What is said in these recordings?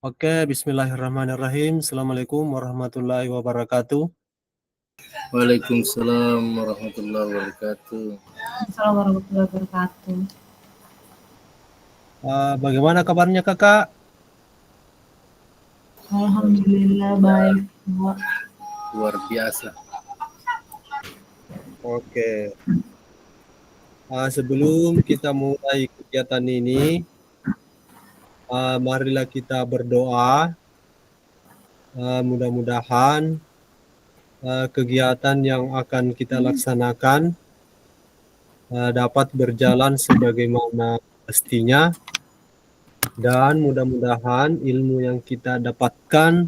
Oke, bismillahirrahmanirrahim. Assalamualaikum warahmatullahi wabarakatuh. Waalaikumsalam warahmatullahi wabarakatuh. Assalamualaikum warahmatullahi wabarakatuh. Bagaimana kabarnya kakak? Alhamdulillah baik. Luar biasa. Oke. Sebelum kita mulai kegiatan ini, marilah kita berdoa. Mudah-mudahan kegiatan yang akan kita laksanakan dapat berjalan sebagaimana mestinya, dan mudah-mudahan ilmu yang kita dapatkan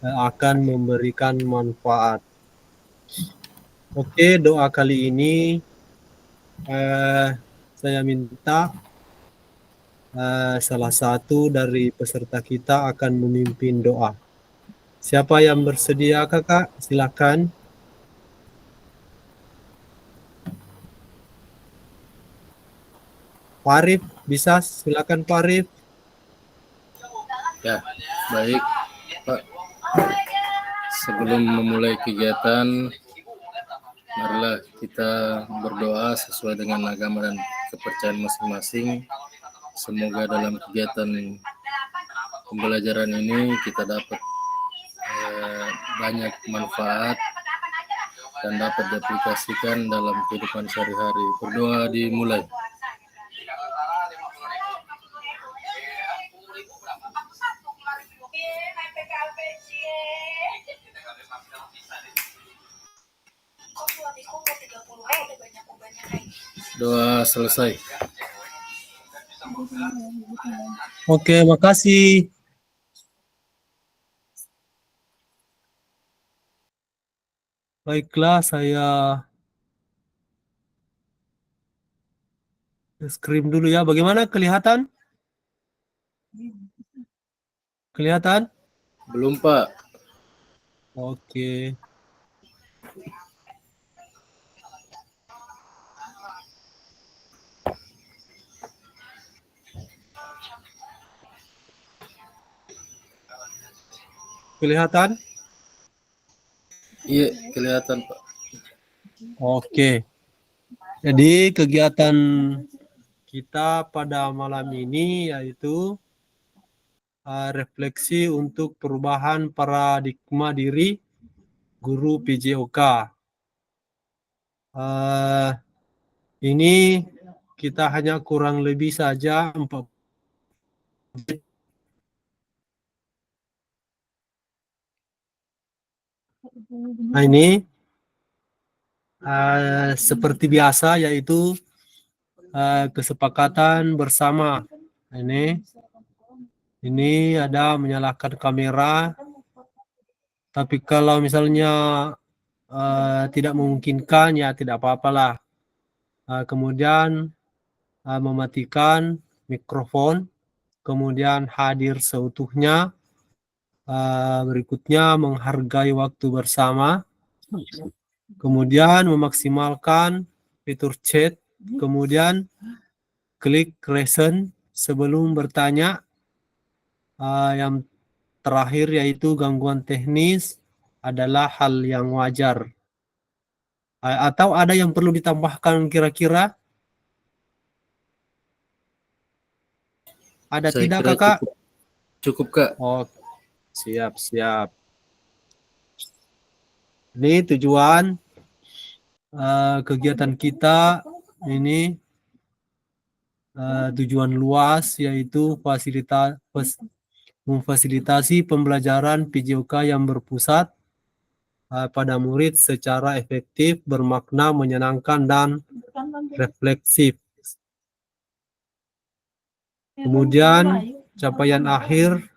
akan memberikan manfaat. Oke, doa kali ini saya minta salah satu dari peserta kita akan memimpin doa. Siapa yang bersedia kakak? Silakan. Pak Arif, bisa? Silakan Pak Arif. Ya, baik Pak. Sebelum memulai kegiatan, marilah kita berdoa sesuai dengan agama dan kepercayaan masing-masing. Semoga dalam kegiatan pembelajaran ini kita dapat banyak manfaat dan dapat diaplikasikan dalam kehidupan sehari-hari. Berdoa dimulai. Doa selesai. Oke, makasih. Baiklah, saya screen dulu ya. Bagaimana kelihatan? Kelihatan? Belum Pak. Oke. Kelihatan? Iya, kelihatan Pak. Oke. Jadi kegiatan kita pada malam ini yaitu refleksi untuk perubahan paradigma diri guru PJOK. Ini kita hanya kurang lebih saja 4. Nah ini seperti biasa yaitu kesepakatan bersama. Ini ada menyalakan kamera, tapi kalau misalnya tidak memungkinkan ya tidak apa-apalah. Kemudian mematikan mikrofon, kemudian hadir seutuhnya. Berikutnya menghargai waktu bersama, kemudian memaksimalkan fitur chat, kemudian klik listen sebelum bertanya. Yang terakhir yaitu gangguan teknis adalah hal yang wajar. Atau ada yang perlu ditambahkan kira-kira? Ada Saya tidak kira kakak? Cukup Kak. Oh, siap. Ini tujuan kegiatan kita ini tujuan luas yaitu memfasilitasi pembelajaran PJOK yang berpusat pada murid secara efektif, bermakna, menyenangkan, dan refleksif. Kemudian capaian akhir,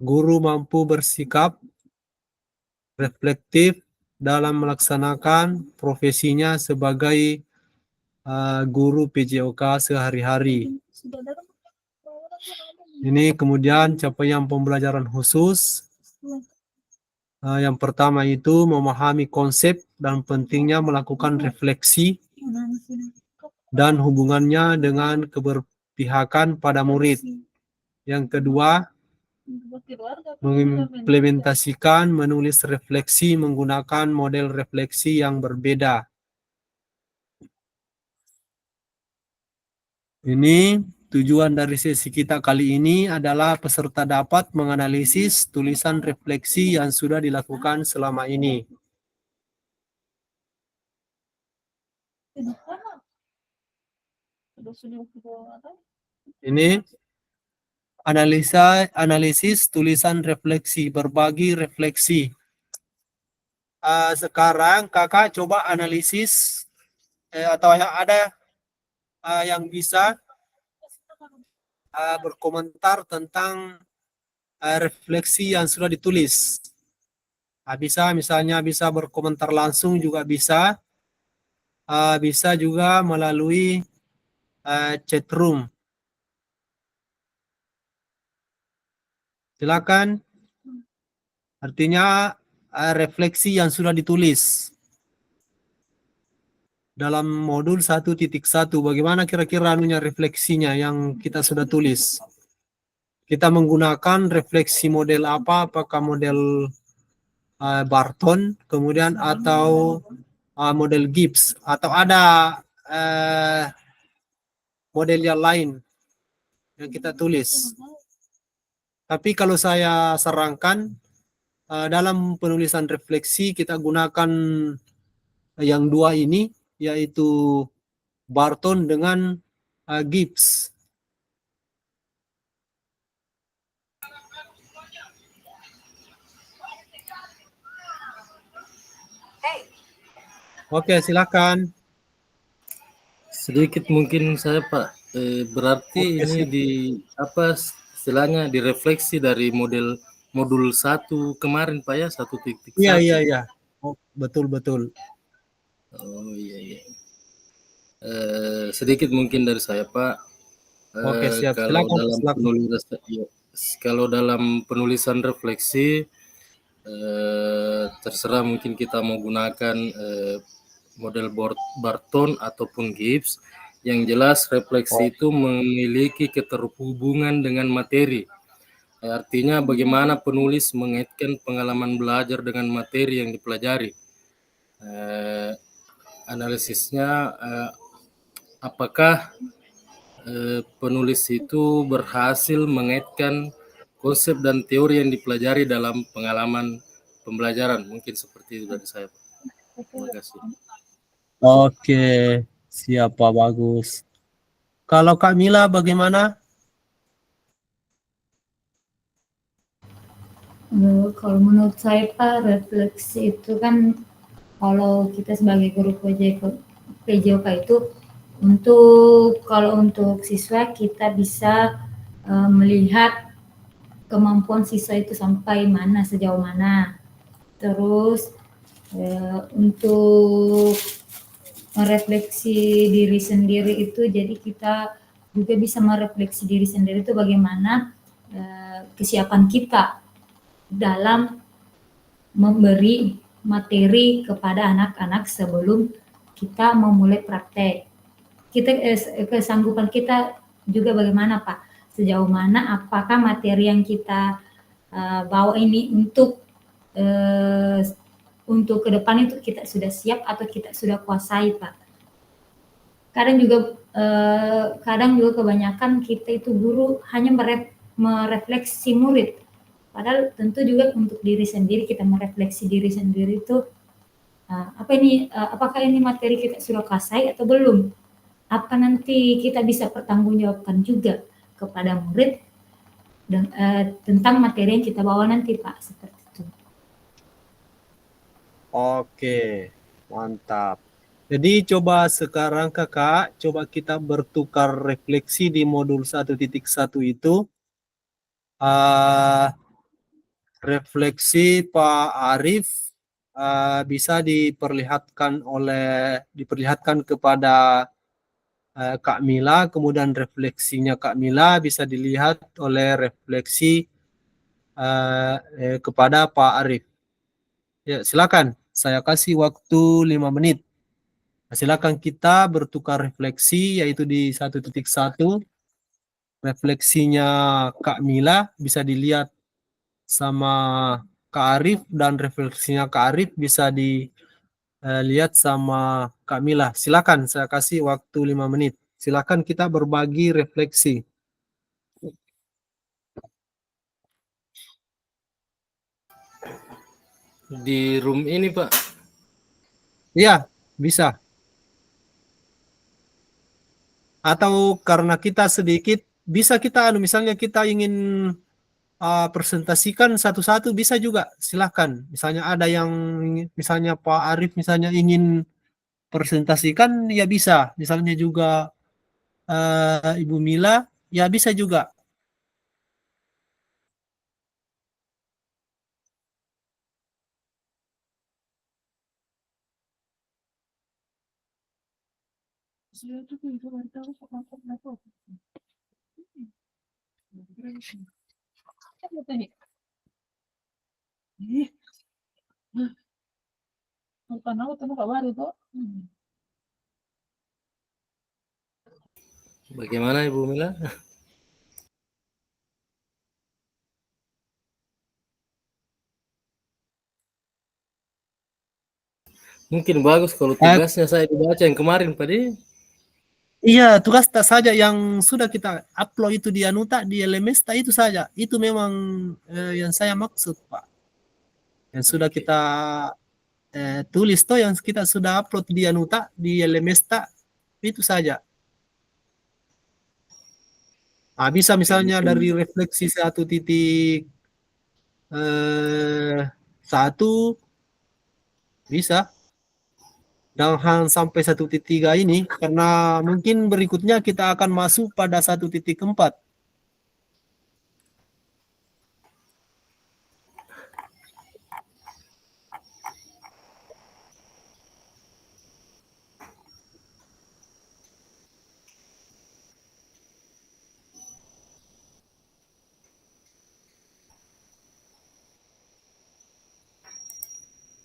guru mampu bersikap reflektif dalam melaksanakan profesinya sebagai guru PJOK sehari-hari. Ini kemudian capaian pembelajaran khusus. Yang pertama itu memahami konsep dan pentingnya melakukan refleksi dan hubungannya dengan keberpihakan pada murid. Yang kedua, mengimplementasikan menulis refleksi menggunakan model refleksi yang berbeda. Ini tujuan dari sesi kita kali ini adalah peserta dapat menganalisis tulisan refleksi yang sudah dilakukan selama ini. Ini analisis tulisan refleksi, berbagi refleksi. Sekarang kakak coba analisis atau yang ada yang bisa berkomentar tentang refleksi yang sudah ditulis. Bisa misalnya bisa berkomentar langsung juga bisa. Bisa juga melalui chat room. Silakan. Artinya refleksi yang sudah ditulis dalam modul 1.1. Bagaimana kira-kira refleksinya yang kita sudah tulis? Kita menggunakan refleksi model apa? Apakah model Barton, kemudian atau model Gibbs, atau ada model yang lain yang kita tulis? Tapi kalau saya sarankan dalam penulisan refleksi kita gunakan yang dua ini, yaitu Barton dengan Gibbs. Oke, silakan. Sedikit mungkin saya Pak, berarti Oke, ini di apa istilahnya direfleksi dari modul 1 kemarin Pak ya, 1.1. Iya. Oh, betul. Oh iya. Sedikit mungkin dari saya Pak. Oke, siap. Silakan. Kalau dalam penulisan refleksi terserah mungkin kita mau gunakan model Barton ataupun Gibbs. Yang jelas refleksi itu memiliki keterhubungan dengan materi. Artinya bagaimana penulis mengaitkan pengalaman belajar dengan materi yang dipelajari. Analisisnya apakah penulis itu berhasil mengaitkan konsep dan teori yang dipelajari dalam pengalaman pembelajaran. Mungkin seperti itu dari saya. Terima kasih. Oke, siap Pak, bagus. Kalau Kak Mila bagaimana? Kalau menurut saya Pak, refleksi itu kan kalau kita sebagai guru PJOK itu kalau untuk siswa kita bisa melihat kemampuan siswa itu sampai mana, sejauh mana. Terus untuk merefleksi diri sendiri itu, jadi kita juga bisa merefleksi diri sendiri itu bagaimana kesiapan kita dalam memberi materi kepada anak-anak sebelum kita memulai praktek. Kesanggupan kita juga bagaimana Pak, sejauh mana apakah materi yang kita bawa ini untuk ke depan itu kita sudah siap atau kita sudah kuasai Pak. Kadang juga kebanyakan kita itu guru hanya merefleksi murid, padahal tentu juga untuk diri sendiri kita merefleksi diri sendiri itu apakah ini materi kita sudah kuasai atau belum, apa nanti kita bisa pertanggungjawabkan juga kepada murid dan tentang materi yang kita bawa nanti Pak, seperti itu. Oke, mantap. Jadi coba sekarang kakak, coba kita bertukar refleksi di modul 1.1 itu. Refleksi Pak Arif bisa diperlihatkan kepada Kak Mila, kemudian refleksinya Kak Mila bisa dilihat oleh refleksi kepada Pak Arif. Ya, silakan. Saya kasih waktu 5 menit. Silakan kita bertukar refleksi, yaitu di 1.1 refleksinya Kak Mila bisa dilihat sama Kak Arif, dan refleksinya Kak Arif bisa dilihat sama Kak Mila. Silakan, saya kasih waktu 5 menit. Silakan kita berbagi refleksi. Di room ini, Pak. Iya, bisa. Atau karena kita sedikit, bisa kita misalnya kita ingin presentasikan satu-satu, bisa juga, silahkan. Misalnya ada yang, misalnya Pak Arif misalnya ingin presentasikan, ya bisa. Misalnya juga Ibu Mila, ya bisa juga. Bagaimana Ibu Mila? Mungkin bagus kalau tugasnya saya dibaca yang kemarin, Pak. Iya, tugas tak saja yang sudah kita upload itu di Anuta, di LMS, itu saja. Itu memang yang saya maksud, Pak. Yang sudah Oke. kita tulis toh, yang kita sudah upload di Anuta, di LMS, itu saja. Nah, bisa Oke, misalnya mungkin dari refleksi 1.1 bisa, dan sampai 1.3 ini, karena mungkin berikutnya kita akan masuk pada 1.4.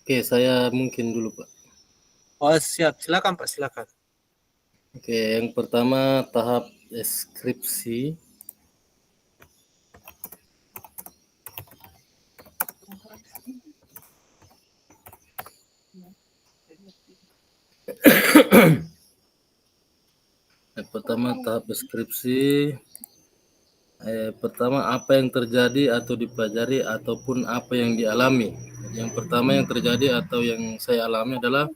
Oke, saya mungkin dulu, Pak. Oh, siap, silakan Pak, silakan. Oke, yang pertama tahap deskripsi. Yang pertama tahap deskripsi. Pertama, apa yang terjadi atau dipelajari ataupun apa yang dialami. Yang pertama yang terjadi atau yang saya alami adalah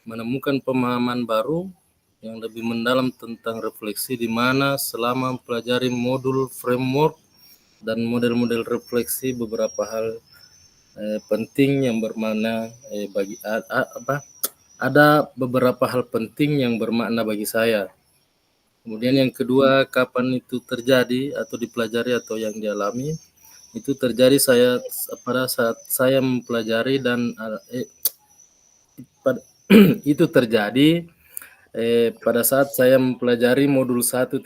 menemukan pemahaman baru yang lebih mendalam tentang refleksi, di mana selama mempelajari modul framework dan model-model refleksi, beberapa hal penting yang bermakna ada beberapa hal penting yang bermakna bagi saya. Kemudian yang kedua, kapan itu terjadi atau dipelajari atau yang dialami. Itu terjadi pada saat saya mempelajari dan itu terjadi pada saat saya mempelajari modul 1.1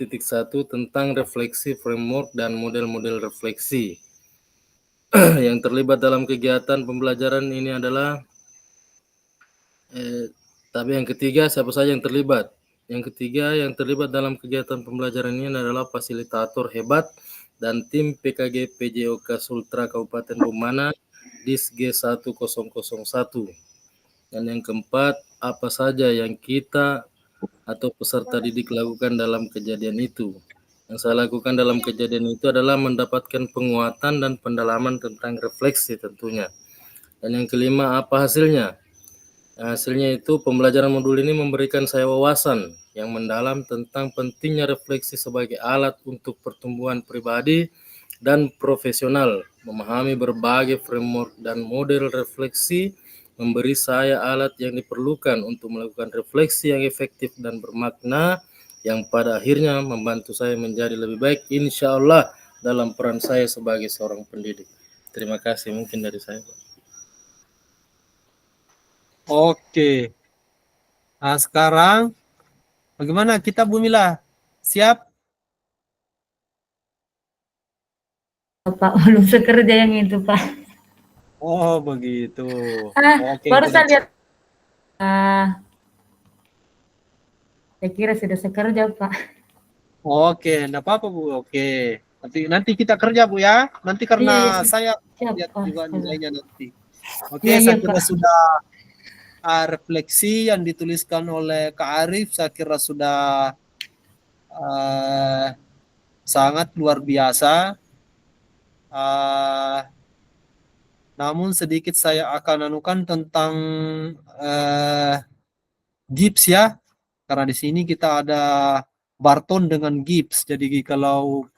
tentang refleksi framework dan model-model refleksi. Yang terlibat dalam kegiatan pembelajaran ini adalah tapi yang ketiga, siapa saja yang terlibat? Yang ketiga, yang terlibat dalam kegiatan pembelajaran ini adalah fasilitator hebat dan tim PKG PJOK Sultra Kabupaten Bumana DIS G1001. Dan yang keempat, apa saja yang kita atau peserta didik lakukan dalam kejadian itu. Yang saya lakukan dalam kejadian itu adalah mendapatkan penguatan dan pendalaman tentang refleksi tentunya. Dan yang kelima, apa hasilnya? Hasilnya itu pembelajaran modul ini memberikan saya wawasan yang mendalam tentang pentingnya refleksi sebagai alat untuk pertumbuhan pribadi dan profesional. Memahami berbagai framework dan model refleksi memberi saya alat yang diperlukan untuk melakukan refleksi yang efektif dan bermakna, yang pada akhirnya membantu saya menjadi lebih baik, insya Allah, dalam peran saya sebagai seorang pendidik. Terima kasih, mungkin dari saya, Pak. Oke. Nah, sekarang bagaimana kita, Bu Mila? Siap? Pak, belum sekerja yang itu, Pak. Oh, begitu. Oke, Baru jadi saya lihat. Saya kira sudah sekerja, Pak. Oke, enggak apa-apa Bu. Oke. Nanti kita kerja Bu ya. Nanti karena Iya, saya siap, lihat Pak. juga nilainya nanti. Oke, Iya, iya, saya kira Pak. sudah refleksi yang dituliskan oleh Kak Arif, saya kira sudah uh, sangat luar biasa. Namun sedikit saya akan anukan tentang gips ya, karena di sini kita ada Barton dengan gips. Jadi kalau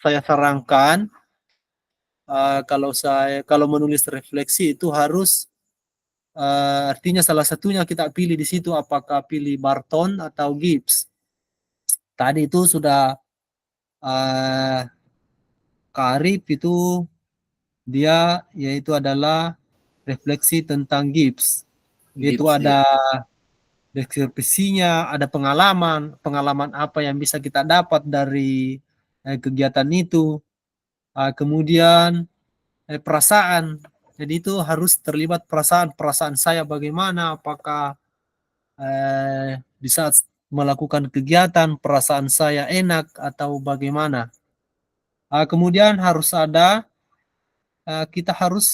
saya sarankan, kalau menulis refleksi itu harus artinya salah satunya kita pilih di situ, apakah pilih Barton atau gips. Tadi itu sudah Kak Arif itu dia yaitu adalah refleksi tentang gips. Itu Gips, ada ya. deskripsinya, ada pengalaman apa yang bisa kita dapat dari kegiatan itu. Kemudian perasaan. Jadi itu harus terlibat perasaan saya bagaimana, apakah di saat melakukan kegiatan perasaan saya enak atau bagaimana. Kemudian harus ada kita harus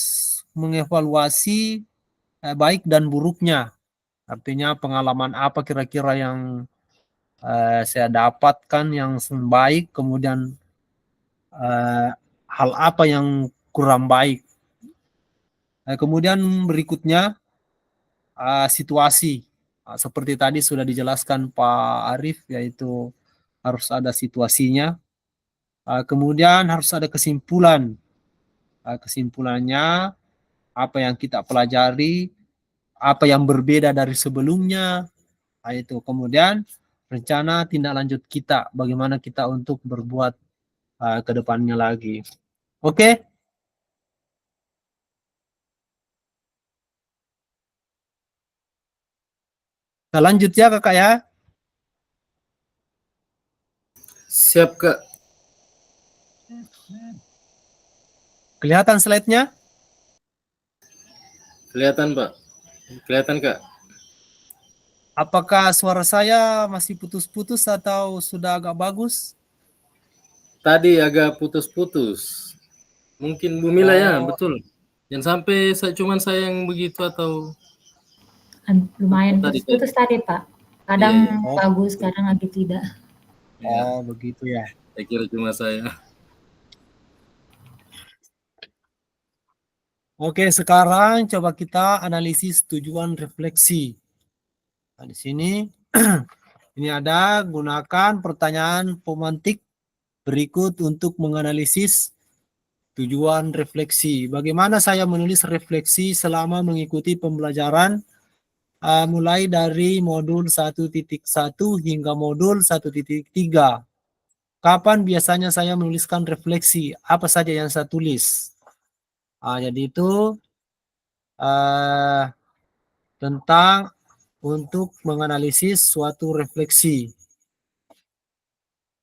mengevaluasi baik dan buruknya. Artinya pengalaman apa kira-kira yang saya dapatkan yang baik, kemudian hal apa yang kurang baik. Kemudian berikutnya situasi. Seperti tadi sudah dijelaskan Pak Arif, yaitu harus ada situasinya. Kemudian harus ada kesimpulan. Kesimpulannya apa yang kita pelajari, apa yang berbeda dari sebelumnya. Itu kemudian rencana tindak lanjut kita, bagaimana kita untuk berbuat ke depannya lagi. Oke? Kita lanjut ya Kakak ya. Siap, Kak. Kelihatan slide-nya? Kelihatan, Pak. Kelihatan, Kak. Apakah suara saya masih putus-putus atau sudah agak bagus? Tadi agak putus-putus. Mungkin Bu Mila ya, betul. Jangan sampai cuman saya yang begitu atau Lumayan tadi, putus-putus tadi, Pak. Kadang Iya, iya. bagus, kadang lagi tidak. Oh, begitu ya. Saya kira cuma saya. Oke, sekarang coba kita analisis tujuan refleksi. Nah, di sini ini ada gunakan pertanyaan pemantik berikut untuk menganalisis tujuan refleksi. Bagaimana saya menulis refleksi selama mengikuti pembelajaran mulai dari modul 1.1 hingga modul 1.3. Kapan biasanya saya menuliskan refleksi? Apa saja yang saya tulis? Jadi itu tentang untuk menganalisis suatu refleksi.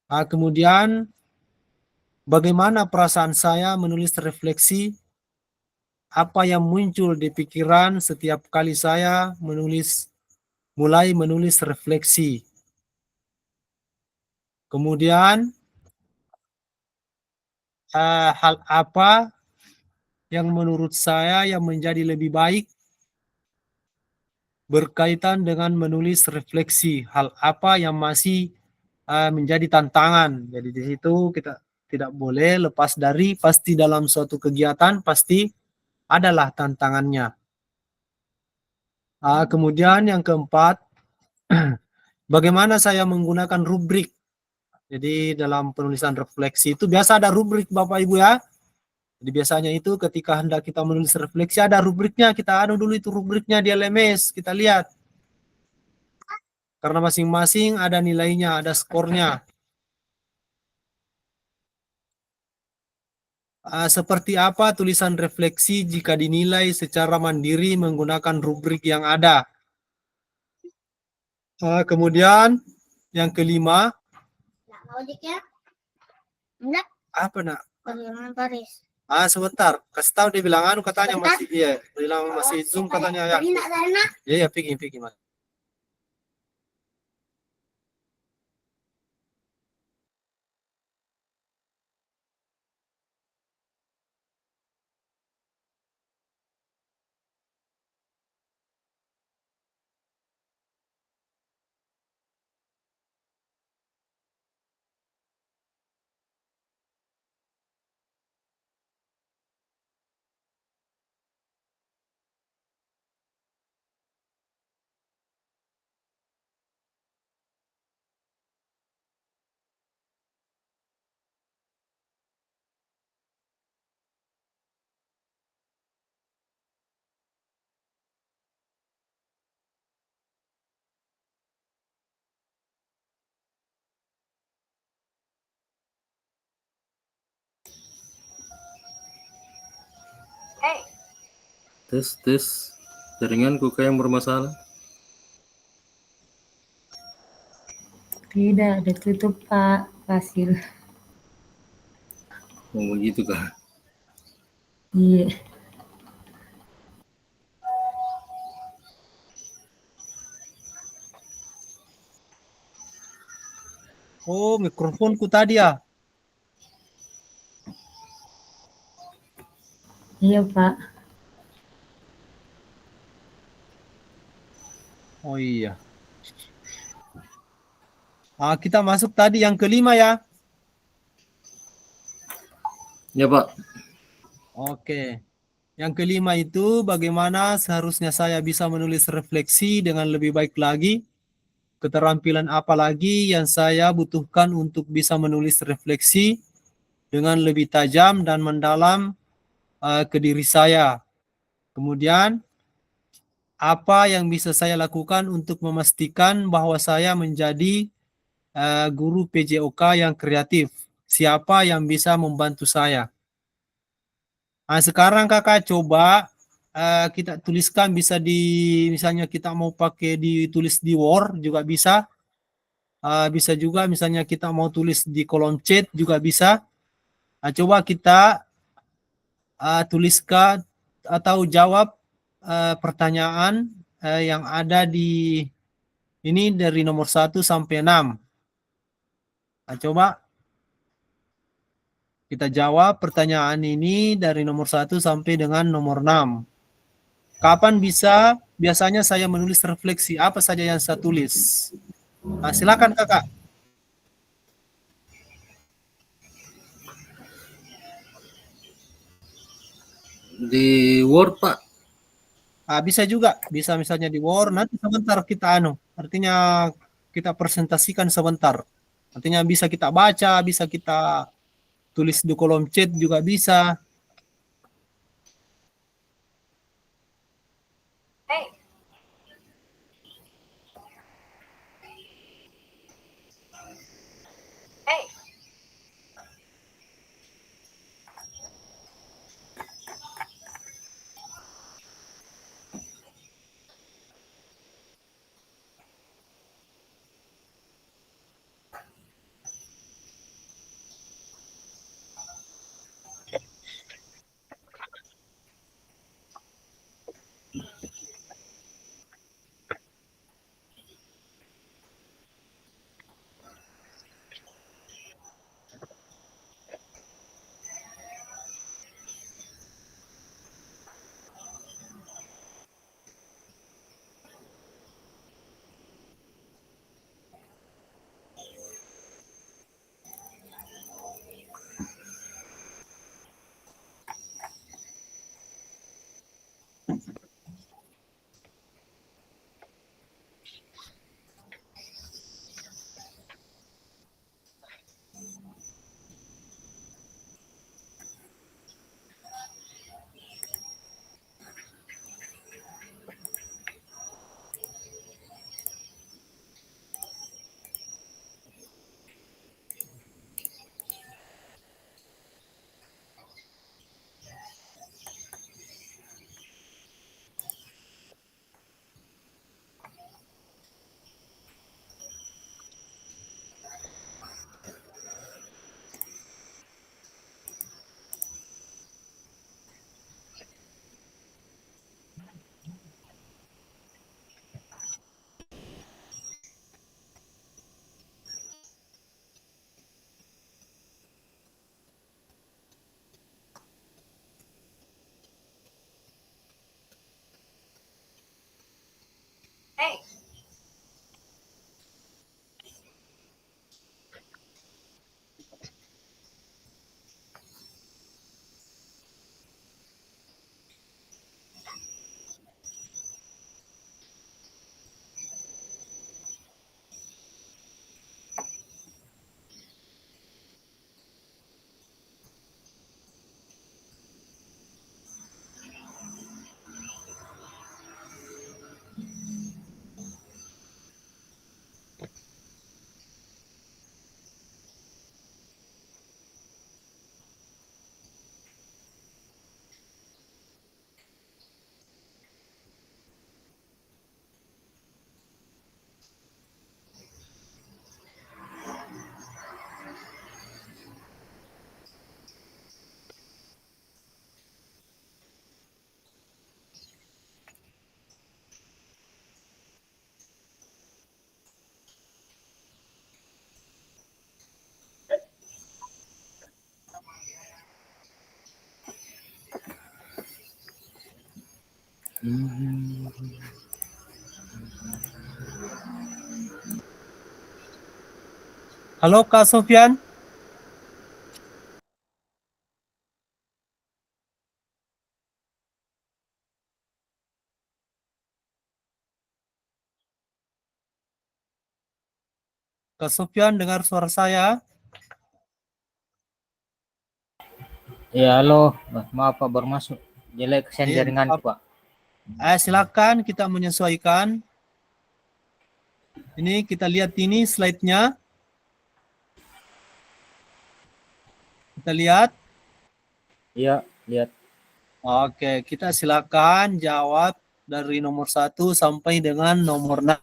Kemudian bagaimana perasaan saya menulis refleksi? Apa yang muncul di pikiran setiap kali saya mulai menulis refleksi? Kemudian hal apa yang menurut saya yang menjadi lebih baik berkaitan dengan menulis refleksi? Hal apa yang masih menjadi tantangan? Jadi di situ kita tidak boleh lepas dari pasti dalam suatu kegiatan pasti adalah tantangannya. Kemudian yang keempat, bagaimana saya menggunakan rubrik? Jadi dalam penulisan refleksi itu biasa ada rubrik Bapak Ibu ya. Jadi biasanya itu ketika hendak kita menulis refleksi ada rubriknya, kita anu dulu itu rubriknya di LMS, kita lihat. Karena masing-masing ada nilainya, ada skornya. Seperti apa tulisan refleksi jika dinilai secara mandiri menggunakan rubrik yang ada? Kemudian yang kelima, apa nak? Paris. Sebentar, kasih tahu dia bilang anu katanya masih iya, bilang masih Zoom katanya ya. Iya, pergi mas. Tes. Jaringanku kayak yang bermasalah. Tidak, ada tutup Pak Fasil. Oh begitu kah? Iya. Oh, mikrofonku tadi ya. Iya Pak. Oh iya. Kita masuk tadi yang kelima ya. Ya Pak. Oke. Yang kelima itu bagaimana seharusnya saya bisa menulis refleksi dengan lebih baik lagi. Keterampilan apa lagi yang saya butuhkan untuk bisa menulis refleksi dengan lebih tajam dan mendalam ke diri saya. Kemudian, apa yang bisa saya lakukan untuk memastikan bahwa saya menjadi guru PJOK yang kreatif? Siapa yang bisa membantu saya? Sekarang kakak coba kita tuliskan bisa di misalnya kita mau pakai ditulis di Word juga bisa. Bisa juga misalnya kita mau tulis di kolom chat juga bisa. Coba kita tuliskan atau jawab pertanyaan yang ada di ini dari nomor 1 sampai 6. Coba kita jawab pertanyaan ini dari nomor 1 sampai dengan nomor 6. Kapan biasanya saya menulis refleksi? Apa saja yang saya tulis? Silakan kakak. Di Word Pak. Bisa juga, bisa misalnya di Word. Nanti sebentar kita artinya kita presentasikan sebentar. Artinya bisa kita baca, bisa kita tulis di kolom chat juga bisa. Halo Kak Sofyan. Kak Sofyan dengar suara saya? Ya, halo. Maaf Pak, baru masuk. Jelek sen Iya, jaringan Pak. silakan kita menyesuaikan. Ini kita lihat ini slide-nya. Kita lihat. Iya, lihat. Oke, kita silakan jawab dari nomor 1 sampai dengan nomor 6.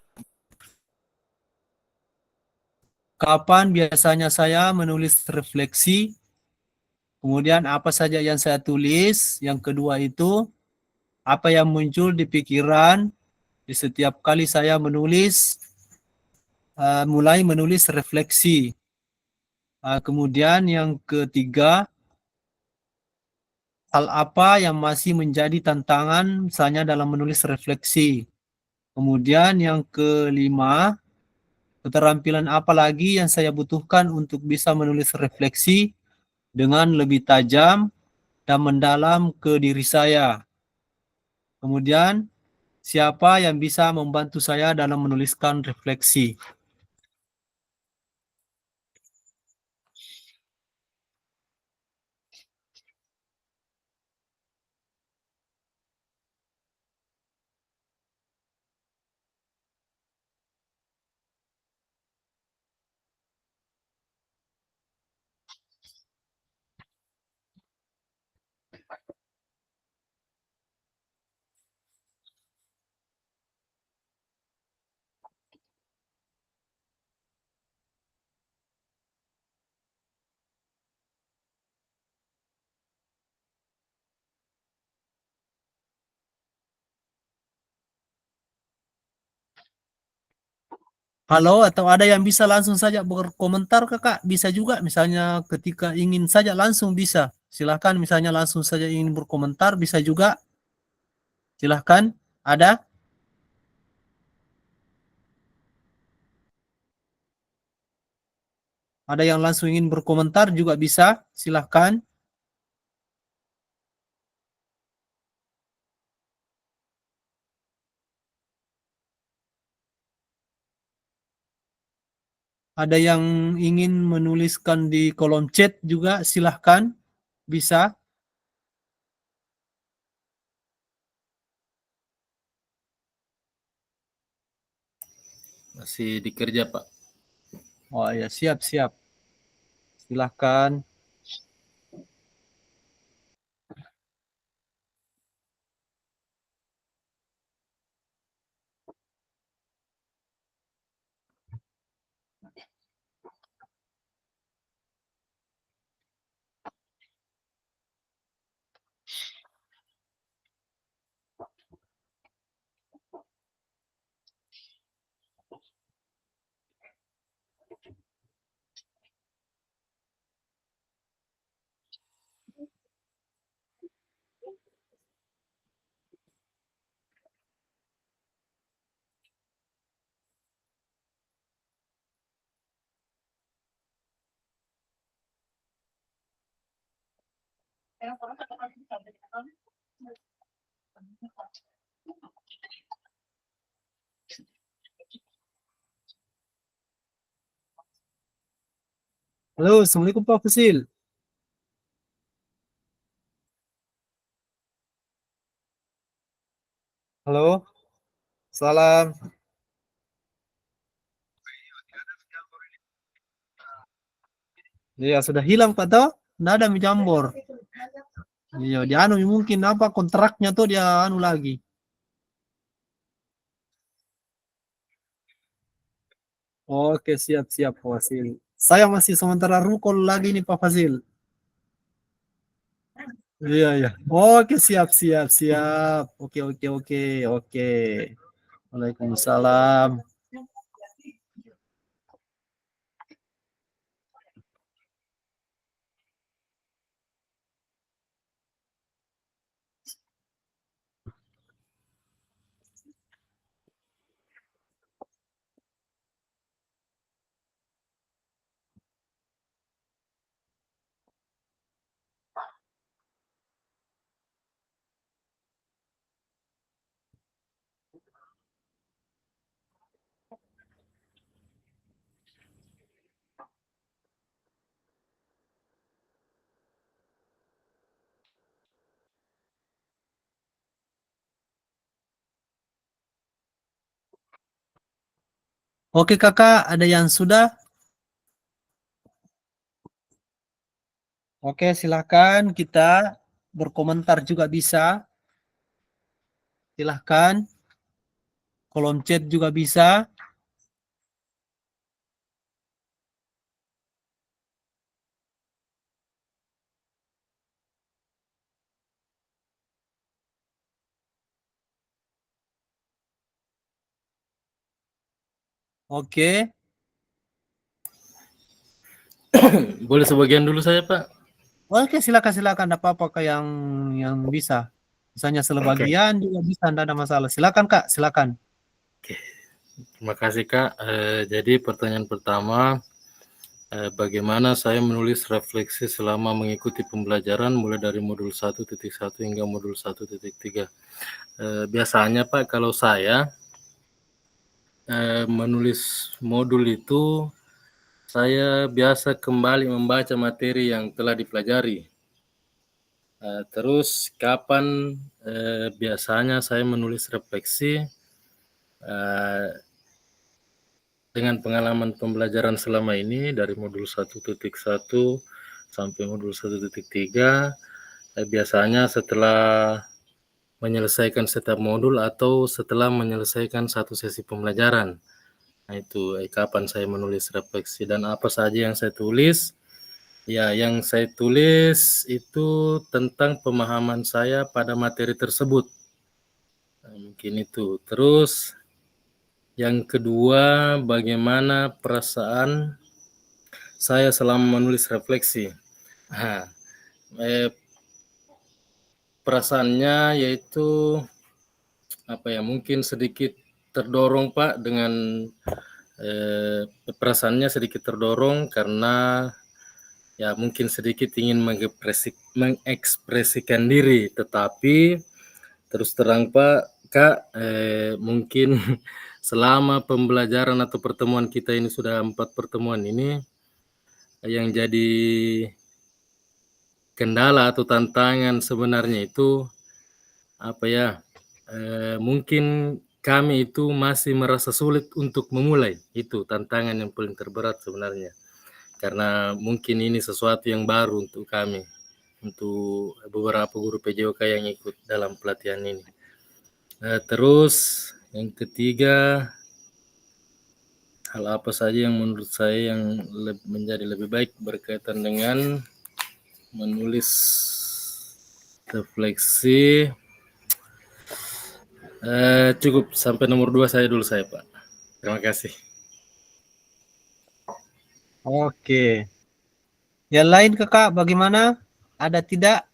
Kapan biasanya saya menulis refleksi? Kemudian apa saja yang saya tulis? Yang kedua itu, apa yang muncul di pikiran di setiap kali saya menulis, mulai menulis refleksi. Kemudian yang ketiga, hal apa yang masih menjadi tantangan misalnya dalam menulis refleksi. Kemudian yang kelima, keterampilan apa lagi yang saya butuhkan untuk bisa menulis refleksi dengan lebih tajam dan mendalam ke diri saya. Kemudian, siapa yang bisa membantu saya dalam menuliskan refleksi? Halo, atau ada yang bisa langsung saja berkomentar, Kakak? Bisa juga, misalnya ketika ingin saja langsung bisa. Silahkan, misalnya langsung saja ingin berkomentar, bisa juga. Silahkan, ada? Ada yang langsung ingin berkomentar juga bisa. Silahkan. Ada yang ingin menuliskan di kolom chat juga, silahkan. Bisa. Masih dikerja, Pak. Oh ya, siap-siap. Silahkan. Halo, Assalamualaikum Pak Fusil. Halo, salam. Iya, sudah hilang Pak toh? Nggak ada Mijambor. Iya, dia anu mungkin apa kontraknya tuh dia anu lagi. Oke, siap-siap Pak Fasil. Saya masih sementara rukun lagi nih Pak Fasil. Iya, iya. Oke, siap-siap, siap. Oke, oke, oke, oke. Waalaikumsalam. Oke kakak, ada yang sudah? Oke, silahkan kita berkomentar juga bisa. Silahkan. Kolom chat juga bisa. Oke. Boleh sebagian dulu saya, Pak? Oke, silakan. Tidak apa-apa Kak yang bisa. Misalnya Oke. sebagian juga bisa, tidak ada masalah. Silakan Kak, silakan. Oke. Terima kasih, Kak. Jadi pertanyaan pertama, bagaimana saya menulis refleksi selama mengikuti pembelajaran mulai dari modul 1.1 hingga modul 1.3. Biasanya Pak, kalau saya menulis modul itu, saya biasa kembali membaca materi yang telah dipelajari. Terus kapan biasanya saya menulis refleksi dengan pengalaman pembelajaran selama ini dari modul 1.1 sampai modul 1.3, biasanya setelah menyelesaikan setiap modul atau setelah menyelesaikan satu sesi pembelajaran. Nah itu kapan saya menulis refleksi dan apa saja yang saya tulis. Ya, yang saya tulis itu tentang pemahaman saya pada materi tersebut. Nah, mungkin itu. Terus yang kedua, bagaimana perasaan saya selama menulis refleksi. Nah, perasaannya yaitu apa ya, mungkin sedikit terdorong Pak dengan perasaannya sedikit terdorong karena ya mungkin sedikit ingin mengekspresikan diri, tetapi terus terang Pak, Kak, mungkin selama pembelajaran atau pertemuan kita ini sudah 4 pertemuan ini, yang jadi kendala atau tantangan sebenarnya itu apa ya, mungkin kami itu masih merasa sulit untuk memulai, itu tantangan yang paling terberat sebenarnya. Karena mungkin ini sesuatu yang baru untuk kami, untuk beberapa guru PJOK yang ikut dalam pelatihan ini. Terus yang ketiga, hal apa saja yang menurut saya yang menjadi lebih baik berkaitan dengan menulis refleksi. Cukup sampai nomor 2 saya dulu saya Pak. Terima kasih. Oke. Yang lain kakak, bagaimana? Ada tidak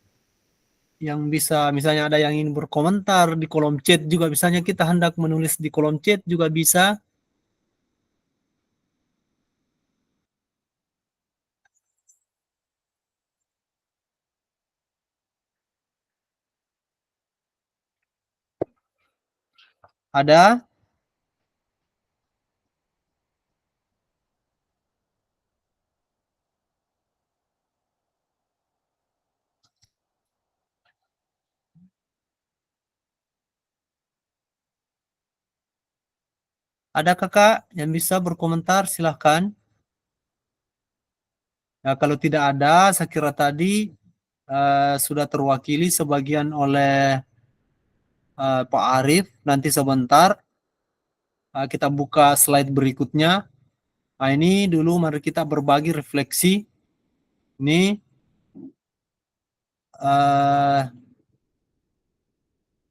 yang bisa, misalnya ada yang ingin berkomentar di kolom chat juga, misalnya kita hendak menulis di kolom chat juga bisa. Ada? Ada kakak yang bisa berkomentar, silahkan. Nah, kalau tidak ada, saya kira tadi sudah terwakili sebagian oleh Pak Arief. Nanti sebentar kita buka slide berikutnya. Nah, ini dulu mari kita berbagi refleksi. Ini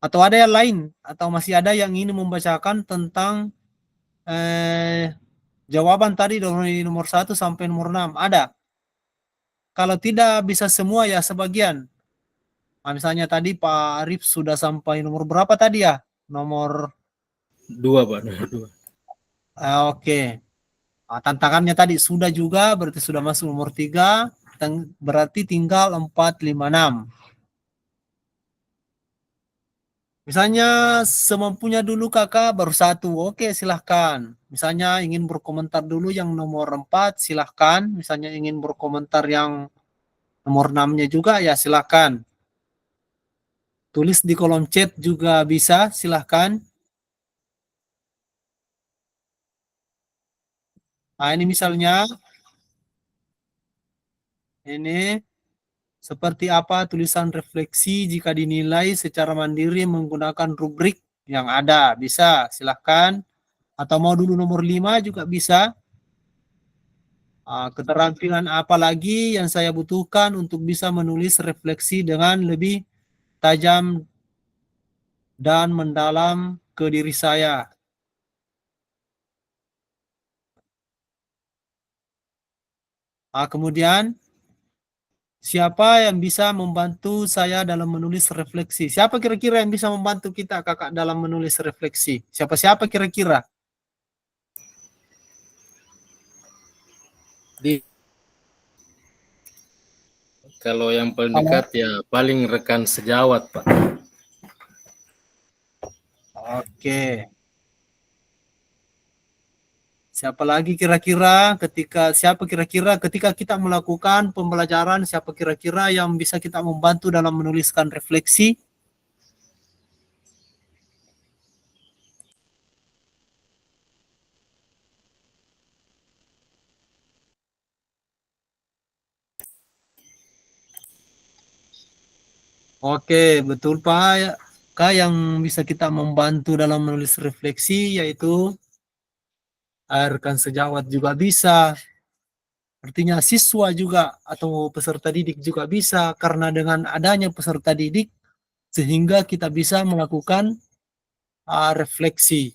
atau ada yang lain, atau masih ada yang ingin membacakan tentang jawaban tadi dari nomor 1 sampai nomor 6. Ada? Kalau tidak bisa semua ya sebagian. Nah, misalnya tadi Pak Arif sudah sampai nomor berapa tadi ya? Nomor 2 Pak, nomor 2. Oke. Nah, tantangannya tadi sudah juga, berarti sudah masuk nomor 3. Berarti tinggal 4, 5, 6. Misalnya semampunya dulu kakak baru 1. Oke, silahkan. Misalnya ingin berkomentar dulu yang nomor 4, silahkan. Misalnya ingin berkomentar yang nomor 6-nya juga, ya silahkan. Tulis di kolom chat juga bisa, silahkan. Nah, ini misalnya ini seperti apa tulisan refleksi jika dinilai secara mandiri menggunakan rubrik yang ada. Bisa, silahkan. Atau mau dulu nomor 5 juga bisa. Keterampilan apa lagi yang saya butuhkan untuk bisa menulis refleksi dengan lebih tajam dan mendalam ke diri saya. Kemudian, siapa yang bisa membantu saya dalam menulis refleksi? Siapa kira-kira yang bisa membantu kita, kakak, dalam menulis refleksi? Siapa-siapa kira-kira? Kalau yang paling dekat ya paling rekan sejawat, Pak. Oke. Siapa kira-kira ketika kita melakukan pembelajaran, siapa kira-kira yang bisa kita membantu dalam menuliskan refleksi? Oke, betul Pak. Kak, yang bisa kita membantu dalam menulis refleksi yaitu rekan sejawat juga bisa. Artinya siswa juga atau peserta didik juga bisa, karena dengan adanya peserta didik sehingga kita bisa melakukan refleksi.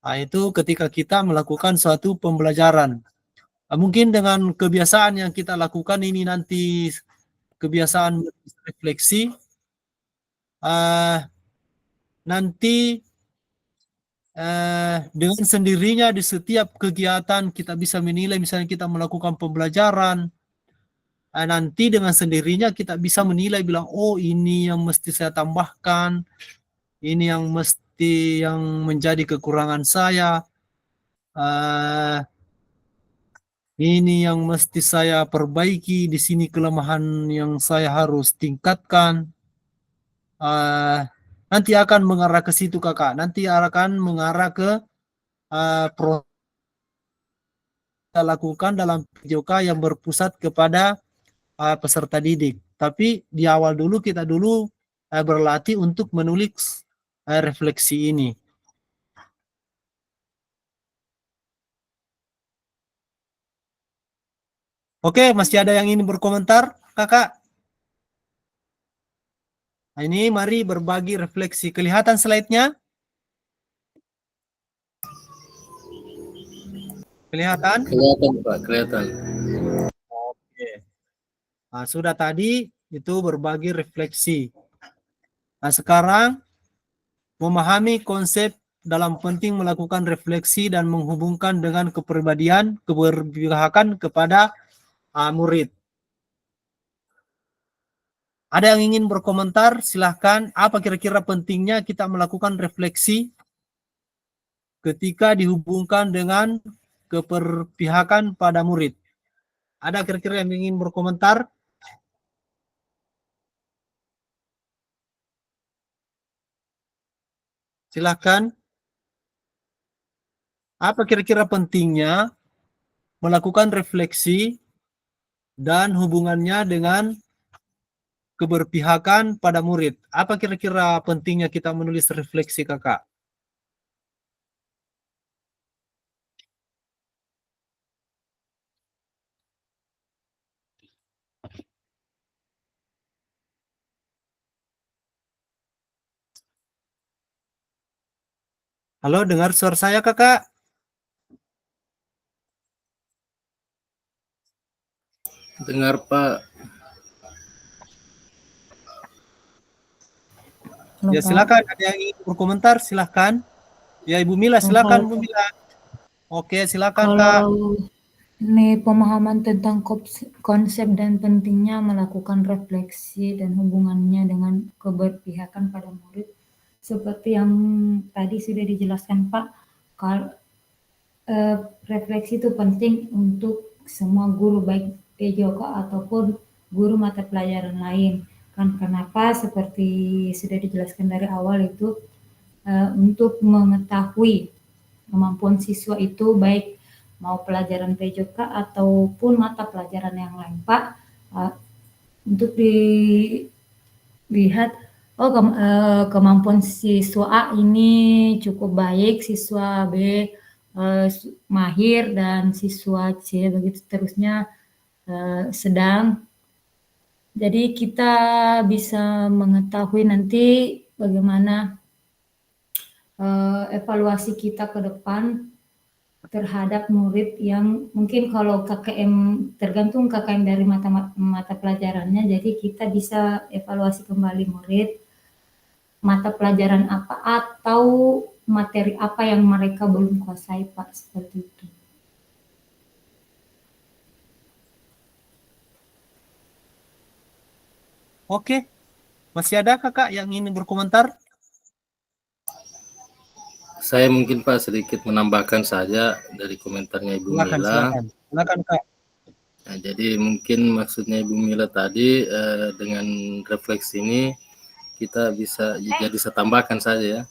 Itu ketika kita melakukan suatu pembelajaran. Mungkin dengan kebiasaan yang kita lakukan ini nanti, kebiasaan refleksi, nanti dengan sendirinya di setiap kegiatan kita bisa menilai, misalnya kita melakukan pembelajaran, nanti dengan sendirinya kita bisa menilai, bilang, oh ini yang mesti saya tambahkan, ini yang menjadi kekurangan saya, ini yang mesti saya perbaiki, di sini kelemahan yang saya harus tingkatkan. Nanti akan mengarah ke situ kakak, nanti akan mengarah ke proses kita lakukan dalam PJOK yang berpusat kepada peserta didik. Tapi di awal dulu kita berlatih untuk menulis refleksi ini. Oke, masih ada yang ingin berkomentar, kakak? Nah, ini mari berbagi refleksi. Kelihatan slide-nya? Kelihatan? Kelihatan, Pak, kelihatan. Oke. Nah, sudah tadi itu berbagi refleksi. Nah, sekarang memahami konsep dalam penting melakukan refleksi dan menghubungkan dengan kepribadian, keberpihakan kepada murid. Ada yang ingin berkomentar? Silahkan. Apa kira-kira pentingnya kita melakukan refleksi ketika dihubungkan dengan keberpihakan pada murid? Ada kira-kira yang ingin berkomentar? Silahkan. Apa kira-kira pentingnya melakukan refleksi dan hubungannya dengan keberpihakan pada murid? Apa kira-kira pentingnya kita menulis refleksi, kakak? Halo, dengar suara saya, kakak? Dengar, Pak. Ya, silakan. Ada yang ingin berkomentar? Silahkan. Ya, Ibu Mila, silakan, Bu Mila. Oke, silakan, Kak. Kalau ini pemahaman tentang konsep dan pentingnya melakukan refleksi dan hubungannya dengan keberpihakan pada murid, seperti yang tadi sudah dijelaskan Pak, kalau refleksi itu penting untuk semua guru, baik PJOK ataupun guru mata pelajaran lain. Kan kenapa? Seperti sudah dijelaskan dari awal itu untuk mengetahui kemampuan siswa itu baik mau pelajaran PJK ataupun mata pelajaran yang lain, Pak. Untuk dilihat, oh kemampuan siswa A ini cukup baik, siswa B mahir, dan siswa C begitu terusnya sedang. Jadi kita bisa mengetahui nanti bagaimana evaluasi kita ke depan terhadap murid yang mungkin kalau KKM, tergantung KKM dari mata pelajarannya, jadi kita bisa evaluasi kembali murid mata pelajaran apa atau materi apa yang mereka belum kuasai, Pak, seperti itu. Oke, masih ada kakak yang ingin berkomentar? Saya mungkin Pak sedikit menambahkan saja dari komentarnya Ibu Silakan, Mila. silakan kak. Nah, jadi mungkin maksudnya Ibu Mila tadi dengan refleksi ini kita bisa jadi saya tambahkan saja ya,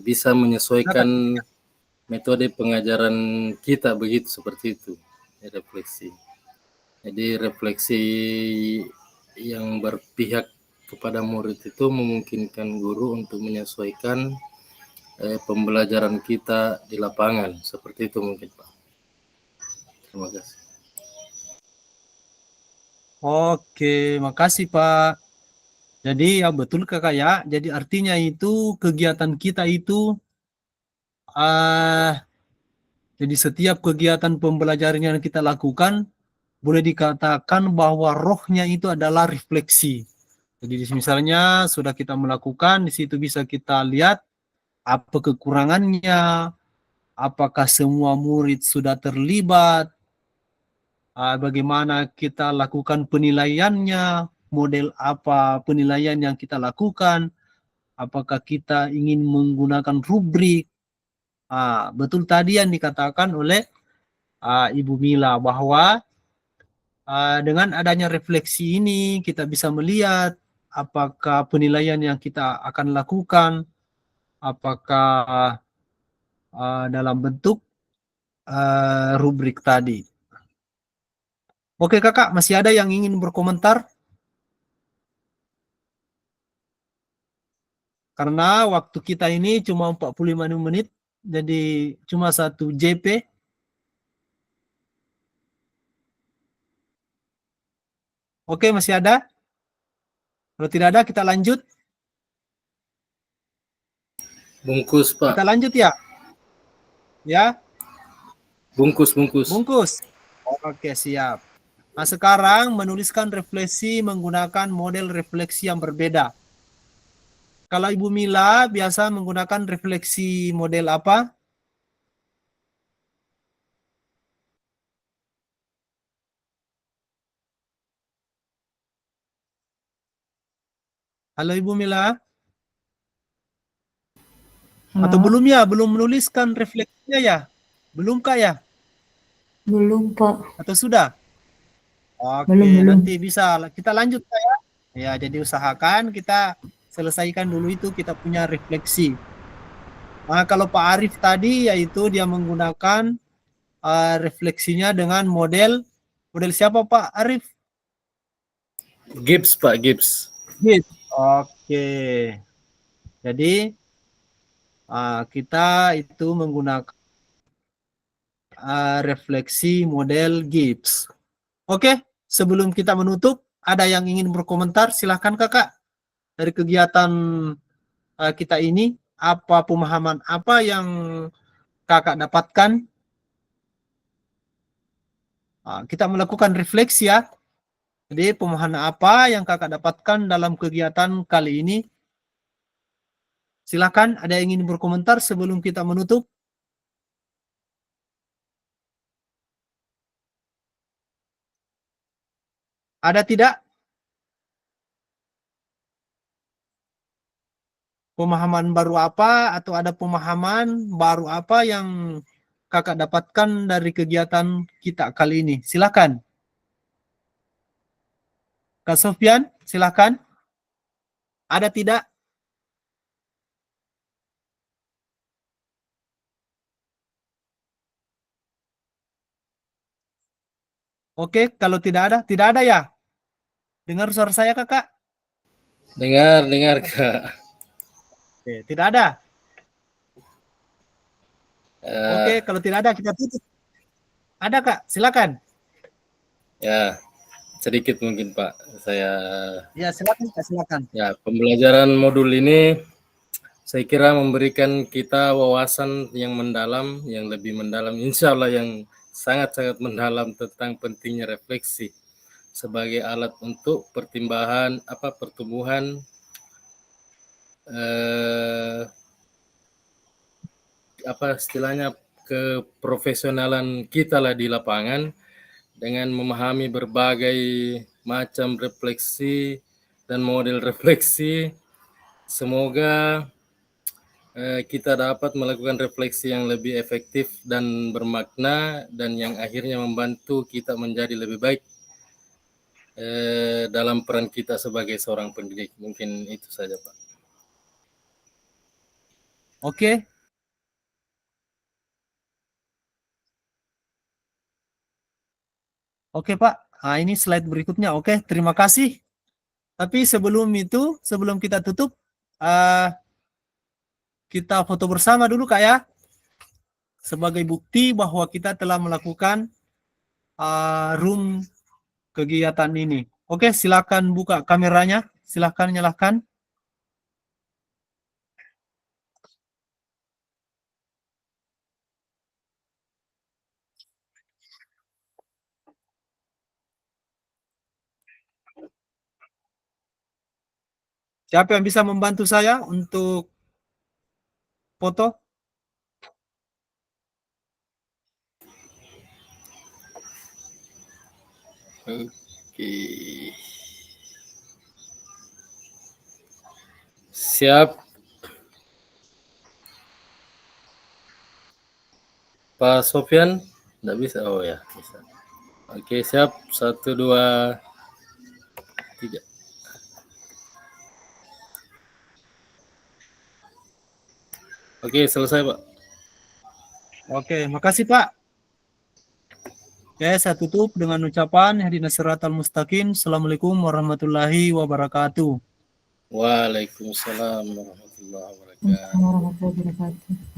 bisa menyesuaikan metode pengajaran kita begitu, seperti itu refleksi. Jadi refleksi yang berpihak kepada murid itu memungkinkan guru untuk menyesuaikan pembelajaran kita di lapangan, seperti itu mungkin Pak. Terima kasih. Oke, makasih Pak. Jadi ya betul kakak ya. Jadi artinya itu kegiatan kita itu jadi setiap kegiatan pembelajaran yang kita lakukan boleh dikatakan bahwa rohnya itu adalah refleksi. Jadi misalnya sudah kita melakukan, di situ bisa kita lihat apa kekurangannya, apakah semua murid sudah terlibat, bagaimana kita lakukan penilaiannya, model apa penilaian yang kita lakukan, apakah kita ingin menggunakan rubrik. Betul tadi yang dikatakan oleh Ibu Mila bahwa dengan adanya refleksi ini kita bisa melihat apakah penilaian yang kita akan lakukan, apakah dalam bentuk rubrik tadi. Oke kakak, masih ada yang ingin berkomentar? Karena waktu kita ini cuma 45 menit, jadi cuma satu JP. Oke, masih ada? Kalau tidak ada, kita lanjut. Bungkus Pak. Kita lanjut ya? Ya, Bungkus. bungkus. Oke, siap. Nah, sekarang menuliskan refleksi menggunakan model refleksi yang berbeda. Kalau Ibu Mila biasa menggunakan refleksi model apa? Halo Ibu Mila? Atau Halo? belum ya? Belum menuliskan refleksinya ya? Belum Kak ya? Belum, Pak. Atau sudah? Oke, Belum. nanti bisa kita lanjut Kak ya. Ya, jadi usahakan kita selesaikan dulu itu kita punya refleksi. Nah, kalau Pak Arif tadi yaitu dia menggunakan refleksinya dengan model siapa Pak Arif? Gibbs Pak, Gibbs. Oke. Jadi kita itu menggunakan refleksi model Gibbs. Oke, sebelum kita menutup, ada yang ingin berkomentar? Silahkan kakak. Dari kegiatan kita ini, apa pemahaman apa yang kakak dapatkan? Kita melakukan refleksi ya. Jadi pemahaman apa yang kakak dapatkan dalam kegiatan kali ini? Silakan, ada yang ingin berkomentar sebelum kita menutup? Ada tidak? Pemahaman baru apa atau ada pemahaman baru apa yang kakak dapatkan dari kegiatan kita kali ini? Silakan. Kak Sofyan, silakan. Ada tidak? Oke, kalau tidak ada ya? Dengar suara saya kakak? Dengar Kak. Oke, tidak ada. Oke, Eh, kalau tidak ada kita tutup. Ada kak, silakan. ya, sedikit mungkin Pak. Saya Ya silakan kak, silakan. ya pembelajaran modul ini saya kira memberikan kita wawasan yang mendalam, yang lebih mendalam, insya Allah yang sangat-sangat mendalam tentang pentingnya refleksi sebagai alat untuk pertimbangan pertumbuhan istilahnya keprofesionalan kita lah di lapangan dengan memahami berbagai macam refleksi dan model refleksi. Semoga kita dapat melakukan refleksi yang lebih efektif dan bermakna dan yang akhirnya membantu kita menjadi lebih baik dalam peran kita sebagai seorang pendidik. Mungkin itu saja Pak. Oke. Oke Pak, nah, ini slide berikutnya. Oke, terima kasih. Tapi sebelum itu, sebelum kita tutup, kita foto bersama dulu Kak ya, sebagai bukti bahwa kita telah melakukan room kegiatan ini. Oke, silakan buka kameranya, silakan nyalakan. Siapa yang bisa membantu saya untuk foto? Oke. Siap. Pak Sofyan? Tidak bisa? Oh ya, bisa. Oke, siap. 1, 2, 3. Oke, selesai Pak. Oke, makasih Pak. Oke, saya tutup dengan ucapan Ihdinas siratal mustaqim. Assalamualaikum warahmatullahi wabarakatuh. Waalaikumsalam warahmatullahi wabarakatuh. Warahmatullahi wabarakatuh.